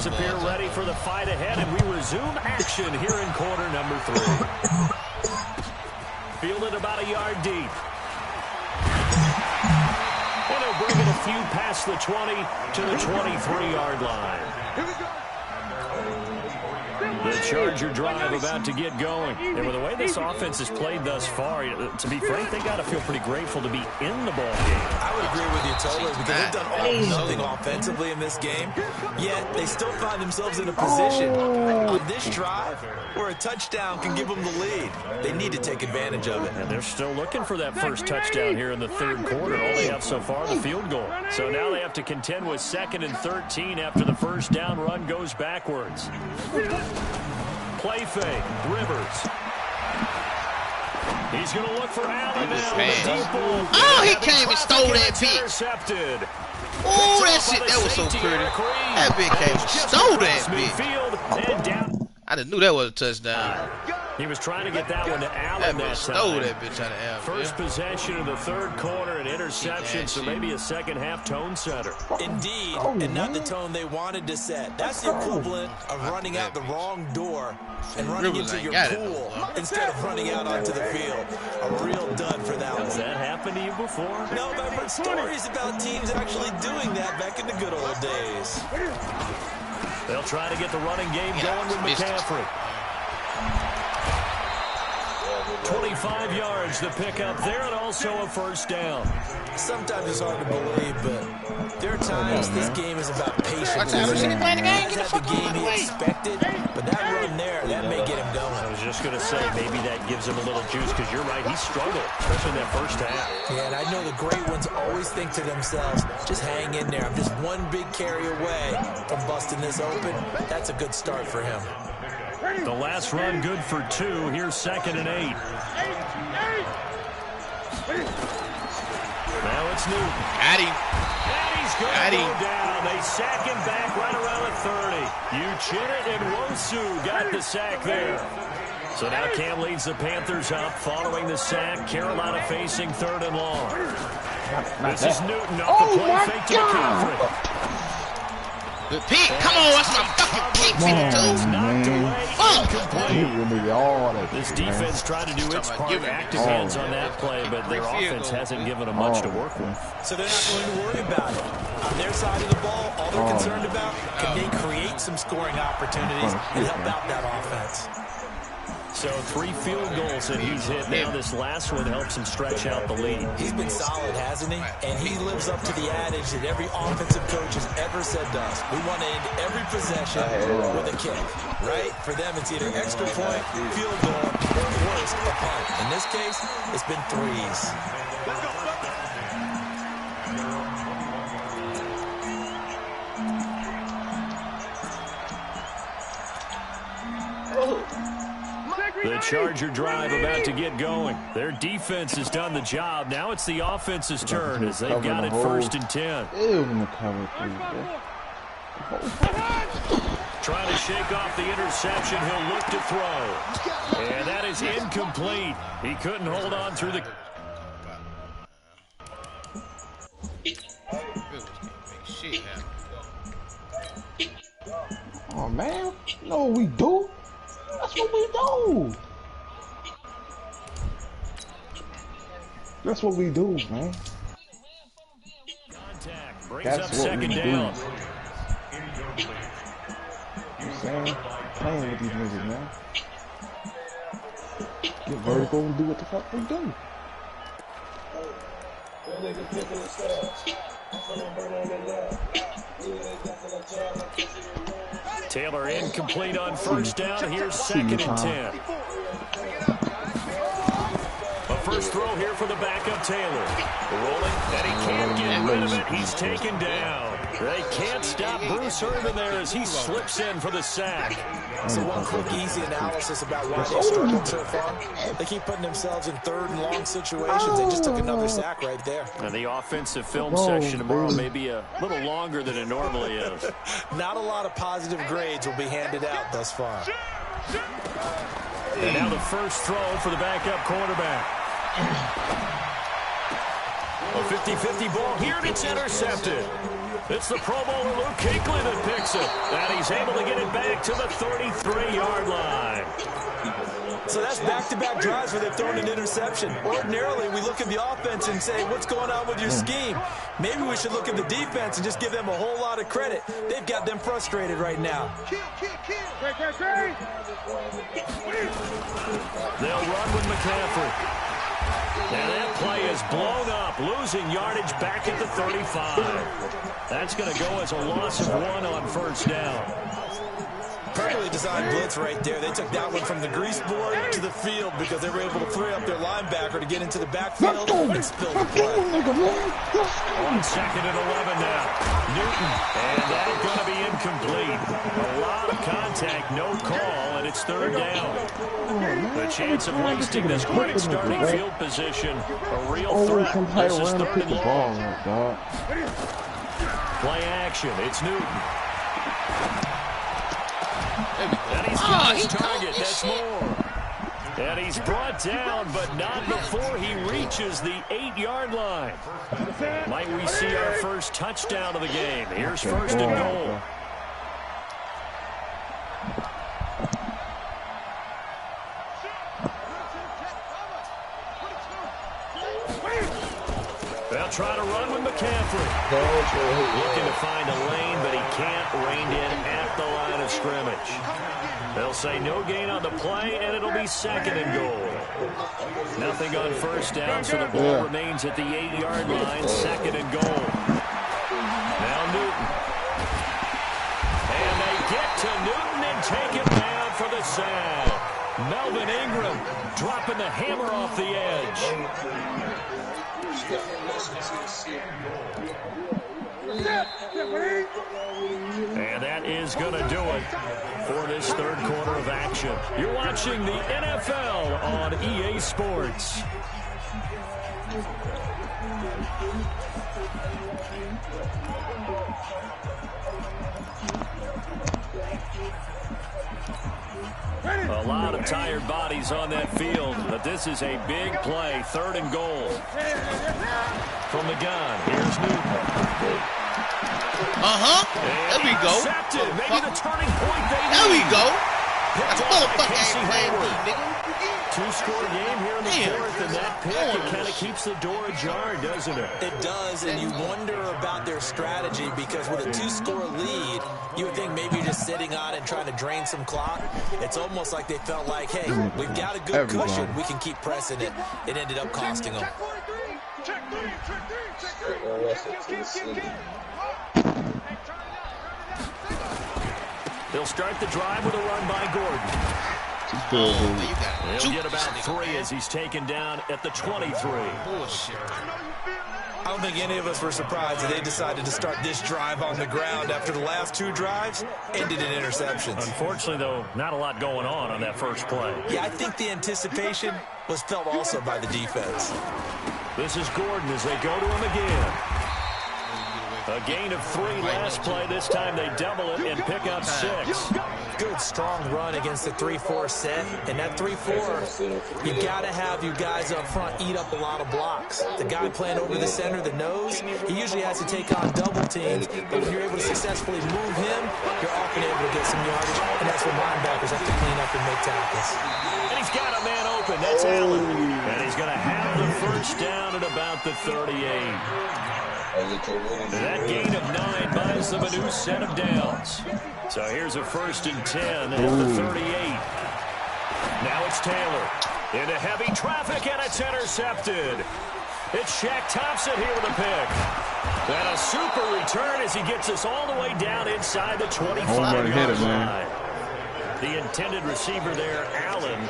Defenses appear ready for the fight ahead, and we resume action here in quarter number 3. Fielded about a yard deep. And he'll bring it a few past the 20 to the 23-yard line. The Charger drive about to get going. And with the way this offense has played thus far, to be frank, they got to feel pretty grateful to be in the ball game. I would agree with you totally because they've done all nothing offensively in this game, yet they still find themselves in a position on this drive where a touchdown can give them the lead. They need to take advantage of it. And they're still looking for that first touchdown here in the third quarter. All they have so far, the field goal. So now they have to contend with 2nd and 13 after the first down run goes backwards. Play fake. Rivers. He's going to look for Allen now. Oh, he came and stole that pick. Intercepted. Oh, that shit, that was so pretty. That bitch came and stole that bitch. I just knew that was a touchdown. He was trying to get that one to Allen that time. Stole that bitch out of Allen. First possession of the third quarter, an interception, so maybe a second-half tone setter. Indeed, and not the tone they wanted to set. That's the equivalent of running out the wrong door and running into your pool instead of running out onto the field. A real dud for that one. Has that happened to you before? No, but I've heard stories about teams actually doing that back in the good old days. They'll try to get the running game going with McCaffrey. 25 yards the pickup there, and also a first down. Sometimes it's hard to believe, but there are times this game is about patience. What's that? Is he playing the game? Get the game he expected, but that run there, that may get him going. I was just going to say, maybe that gives him a little juice, because you're right, he struggled, especially in that first half. Yeah, and I know the great ones always think to themselves, just hang in there. I'm just one big carry away from busting this open. That's a good start for him. The last run good for 2. Here's 2nd and 8. Now it's Newton. Got him. And he's going to go down. They sack him back right around the 30. Uchenna and Wosu got the sack there. So now Cam leads the Panthers up following the sack. Carolina facing 3rd and long. This is Newton off the play fake to McCaffrey. Good pick. Come on, that's my fucking pick. This defense tried to do its part, active hands on that play, but their offense hasn't given them much to work with. So they're not going to worry about it. On their side of the ball, all they're concerned about, can they create some scoring opportunities and help out that offense? So 3 field goals that he's hit now. This last one helps him stretch out the lead. He's been solid, hasn't he? And he lives up to the adage that every offensive coach has ever said to us. We want to end every possession with a kick, right? For them, it's either extra point, field goal, or worse, a punt. In this case, it's been 3s. The Charger drive about to get going. Their defense has done the job. Now it's the offense's turn as they've got it 1st and 10. Trying to shake off the interception. He'll look to throw. And that is incomplete. He couldn't hold on through the... Oh, man. No, we do. That's what we do. That's what we do, man. Contact brings up 2nd down. I'm saying, playing with these niggas, man. Get vertical and do what the fuck we do. Taylor incomplete on 1st down. Here's 2nd and 10. A first throw here for the backup Taylor. Rolling, and he can't get rid of it. He's taken down. They can't stop Bruce Irvin there as he slips in for the sack. So one quick, easy analysis about why they struggled so far. They keep putting themselves in 3rd and long situations. They just took another sack right there. And the offensive film section tomorrow may be a little longer than it normally is. Not a lot of positive grades will be handed out thus far. And now the first throw for the backup quarterback. A 50-50 ball here, and it's intercepted. It's the Pro Bowler Luke Kuechly that picks it. And he's able to get it back to the 33-yard line. So that's back-to-back drives where they've thrown an interception. Ordinarily, we look at the offense and say, what's going on with your scheme? Maybe we should look at the defense and just give them a whole lot of credit. They've got them frustrated right now. They'll run with McCaffrey. And that play is blown up, losing yardage back at the 35. That's going to go as a loss of 1 on first down. Perfectly designed blitz right there. They took that one from the grease board to the field because they were able to free up their linebacker to get into the backfield and spill the play. On second and 11 now. Newton. And that's going to be incomplete. A lot of contact, no call, and it's third down. The chance of wasting this great starting field position, a real threat. This is third and long. Play action. It's Newton. And he's got his target. That's more. And he's brought down, but not before he reaches the 8-yard line. Might we see our first touchdown of the game? Here's first and goal. They'll try to run with McCaffrey. Looking to find a lane, but he can't rein in at the line of scrimmage. They'll say no gain on the play, and it'll be second and goal. Nothing on first down, so the ball remains at the 8-yard line, second and goal. Now Newton. And they get to Newton and take him down for the sack. Melvin Ingram dropping the hammer off the edge. And that is going to do it for this third quarter of action. You're watching the NFL on EA Sports. A lot of tired bodies on that field, but this is a big play, third and goal. From the gun, here's Newton. There we go. Maybe the turning point they need. There we go. That's a motherfucker ain't playing me, nigga. Two-score game here in the fourth, and that pick, it kind of keeps the door ajar, doesn't it? It does, and you wonder about their strategy because with a two-score lead, you would think maybe you're just sitting on it and trying to drain some clock. It's almost like they felt like, hey, we've got a good cushion. We can keep pressing it. It ended up costing them. They'll start the drive with a run by Gordon. He'll get about 3 as he's taken down at the 23. Bullshit. I don't think any of us were surprised that they decided to start this drive on the ground after the last 2 drives ended in interceptions. Unfortunately, though, not a lot going on that first play. Yeah, I think the anticipation was felt also by the defense. This is Gordon as they go to him again. A gain of 3 last play. This time they double it and pick up 6. Good, strong run against the 3-4 set. And that 3-4, you got to have you guys up front eat up a lot of blocks. The guy playing over the center, the nose, he usually has to take on double teams. But when you're able to successfully move him, you're often able to get some yardage. And that's when linebackers have to clean up and make tackles. And he's got a man open. That's Allen. And he's going to have the first down at about the 38. That gain of 9 buys them a new set of downs. So here's a first and 10 at the 38. Now it's Taylor into heavy traffic, and it's intercepted. It's Shaq Thompson here with a pick. And a super return as he gets us all the way down inside the 25-yard line. The intended receiver there, Allen.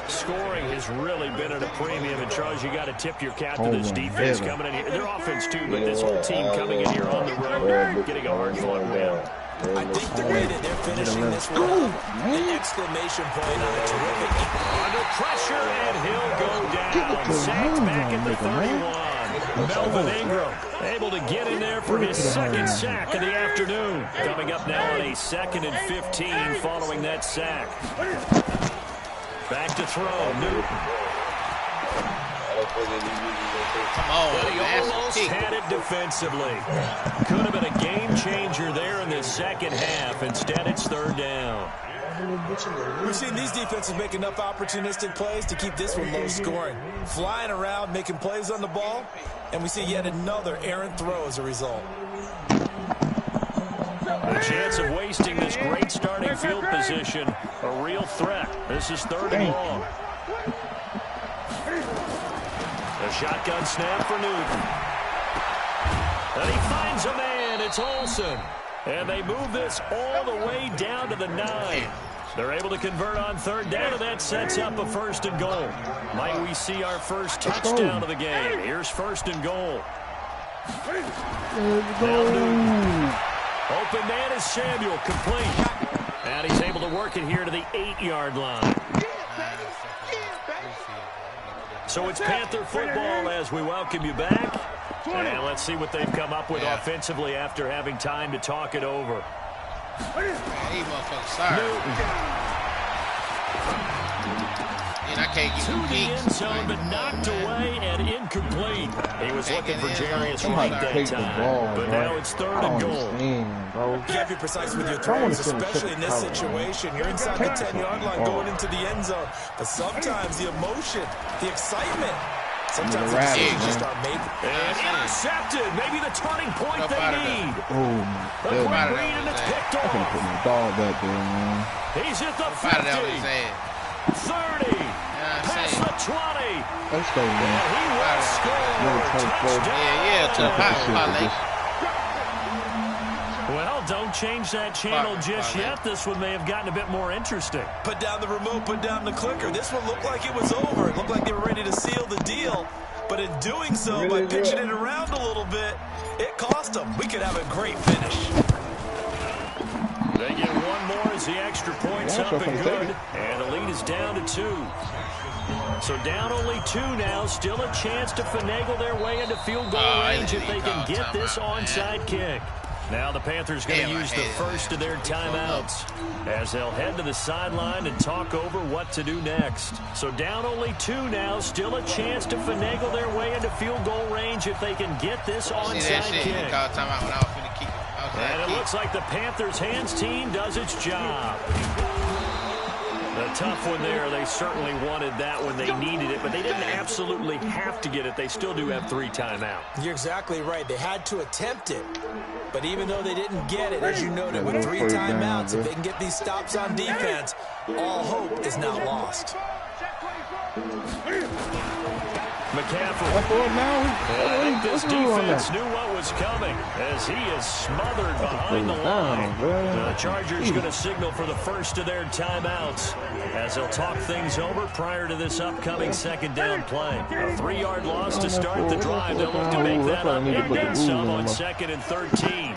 Scoring has really been at a premium, and Charles, you got to tip your cap to this defense coming in here. Their offense too, but this whole team coming in here on the road, getting a hard-fought win. I think the way that they're finishing this one, an exclamation point on a terrific. Under pressure, and he'll go down. Sacked back at the 31. Melvin Ingram able to get in there for his second sack of the afternoon. Coming up now on a 2nd and 15 following that sack. Back to throw, Newton. Come on, But he almost had it defensively. Could have been a game changer there in the second half. Instead, it's third down. We've seen these defenses make enough opportunistic plays to keep this one low scoring. Flying around, making plays on the ball, and we see yet another errant throw as a result. The chance of wasting this great starting field position, a real threat. This is third and long. A shotgun snap for Newton. And he finds a man. It's Olsen. And they move this all the way down to the 9. They're able to convert on third down, and that sets up a first and goal. Might we see our first touchdown of the game? Here's first and goal. Now Newton. Open man is Samuel, complete. And he's able to work it here to the 8-yard line. So it's Panther football as we welcome you back. And let's see what they've come up with offensively after having time to talk it over. These motherfuckers sorry. And I can't get to the end zone, but knocked away and incomplete. He was looking for Jarius right that time, but now it's third and goal. You got to be precise with your throws, especially in this situation. You're inside the 10-yard line going into the end zone, but sometimes the emotion, the excitement, sometimes the decisions just aren't made. And intercepted, maybe the turning point they need. A quick read, and it's picked off. Put my dog back there, man. He's at the 50, 30, past the 20. Let's go, man. And he will score. Touchdown. Well, don't change that channel just yet. This one may have gotten a bit more interesting. Put down the remote, put down the clicker. This one looked like it was over. It looked like they were ready to seal the deal. But in doing so, by pitching it around a little bit, it cost them. We could have a great finish. They get one more as the extra point's up and good. And the lead is down to 2. So down only 2 now. Still a chance to finagle their way into field goal range if they can get this onside kick. Now the Panthers going to use the first of their timeouts as they'll head to the sideline and talk over what to do next. So down only 2 now. Still a chance to finagle their way into field goal range if they can get this onside kick. And it looks like the Panthers hands team does its job. A tough one there. They certainly wanted that when they needed it, but they didn't absolutely have to get it. They still do have 3 timeouts. You're exactly right. They had to attempt it. But even though they didn't get it, as you noted, with 3 timeouts, if they can get these stops on defense, all hope is not lost. McCaffrey. I think this defense knew what was coming as he is smothered behind the line. The Chargers going to signal for the first of their timeouts as they'll talk things over prior to this upcoming second down play. A 3-yard loss to start the drive. They'll look to make that up and then some on 2nd and 13.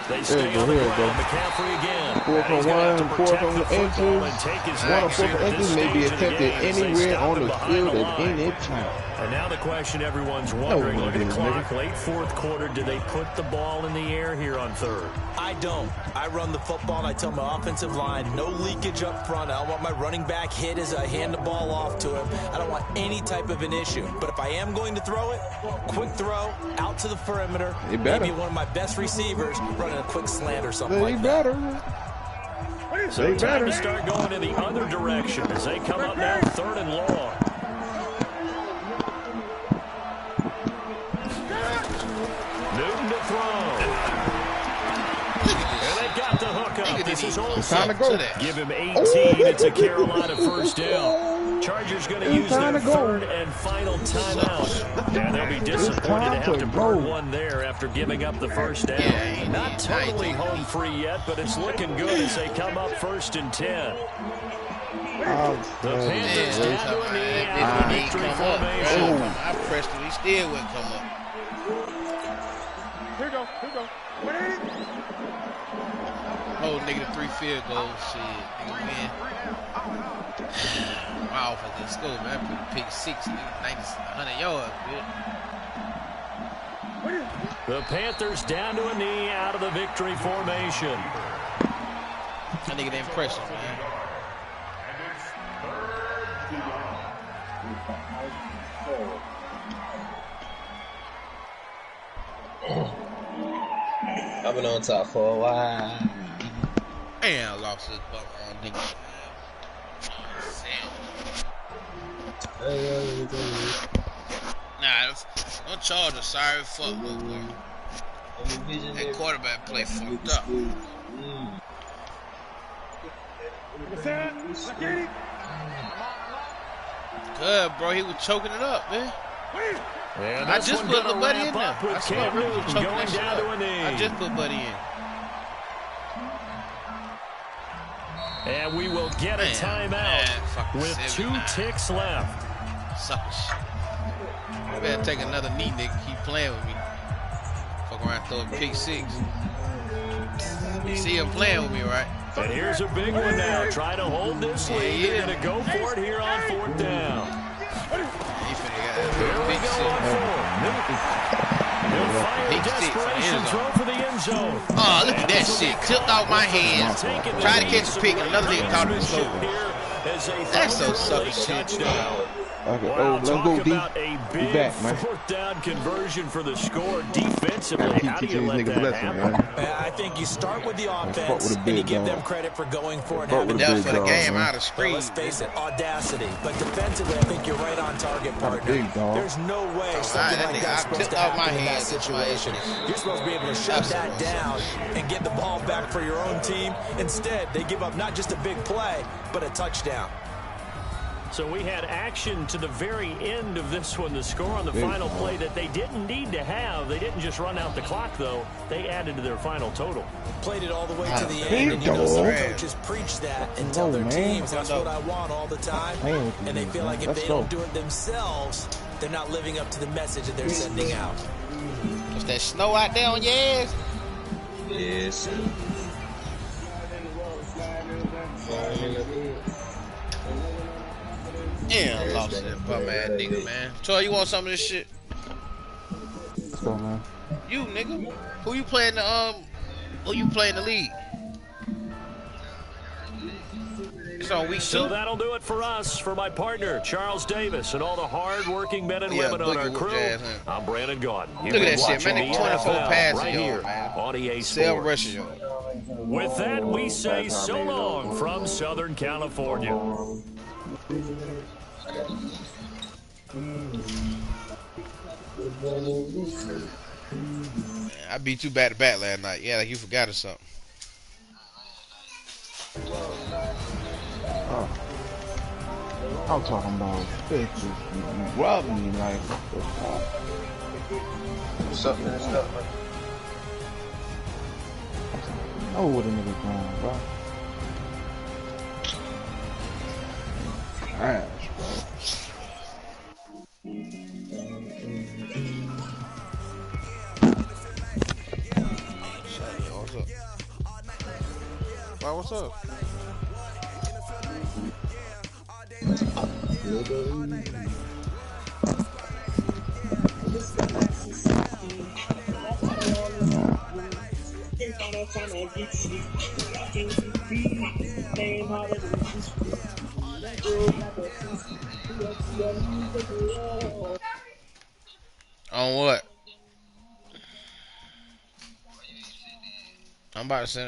They stay on the ground. McCaffrey again. 4th and 1, 4th on the edges. 1 on 4th edges may be attempted anywhere on the field at any time. And now the question everyone's wondering, look at the clock, late 4th quarter, do they put the ball in the air here on 3rd? I don't. I run the football, and I tell my offensive line, no leakage up front. I don't want my running back hit as I hand the ball off to him. I don't want any type of an issue. But if I am going to throw it, quick throw, out to the perimeter, maybe one of my best receivers running a quick slant or something like that. So time to start going in the other direction as they come up now 3rd and long. Newton to throw. And they've got the hook up. This is Olsen. Give him 18. It's a Carolina first down. Chargers going to use their 3rd and final timeout. And they'll be disappointed to have to burn one there after giving up the first down. Not totally home free yet, but it's looking good as they come up 1st and 10. The Panthers down to a knee out of the victory formation. I pressed him. He still wouldn't come up. Here we go. Oh, nigga, 3 field goals. Shit. Nigga, win. My offense didn't score, man. I put pick 6, nigga, 100 yards, bitch. The Panthers down to a knee out of the victory formation. That nigga didn't press him, man. I've been on top for a while. And I lost this bum on nigga. Nah, don't charge a sorry fuck, boy. That quarterback play fucked up. Good, bro. He was choking it up, man. I just put the buddy in there. I swear, he was choking that shit up. I just put buddy in. And we will get a timeout with 2 ticks left. Sucker shit. I better take another knee, nigga. Keep playing with me. Fuck around, throw a pick 6. You see him playing with me, right? And here's a big one now. Try to hold this lead. They're going to go for it here on 4th down. He finna got Here that we big go on 4th. He'll fire a desperation throw for the end zone. Oh, look at that shit. Tipped off my hands. Tried to catch a pick, and another nigga caught it slow. That's so sucker shit. Okay, Wow, let's go talk deep. about a big back, man. 4th down conversion for the score defensively. How do you let that happen? I think you start with the offense and you give them credit for going for it. That was for the game out of screen. Let's face it, audacity. But defensively, I think you're right on target, partner. There's no way something like that's supposed to happen in that situation. You're supposed to be able to shut that down and get the ball back for your own team. Instead, they give up not just a big play, but a touchdown. So we had action to the very end of this one. The score on the final play that they didn't need to have. They didn't just run out the clock, though. They added to their final total. Played it all the way to the end. And you know some coaches preach that and tell their teams, that's what I want all the time. And they feel like if they don't do it themselves, they're not living up to the message that they're sending out. Is that snow out there on your ass? Yes. Yeah, I lost that bum ass nigga, man. Troy, you want some of this shit? Let's go, man. You, nigga. Who you playing the league? It's on week 2. So that'll do it for us. For my partner, Charles Davis, and all the hard-working men and women on our crew, I'm Brandon Gordon. Look at that shit, man. They 24 passes, right here on EA Sports. With that, we say so long from Southern California. I beat you back to back last night. Yeah, like you forgot or something. Oh. I'm talking about bitches. You robbed me like What's up, man? I know what a nigga going, bro. Trash, bro. What's up? On what? I'm about to send a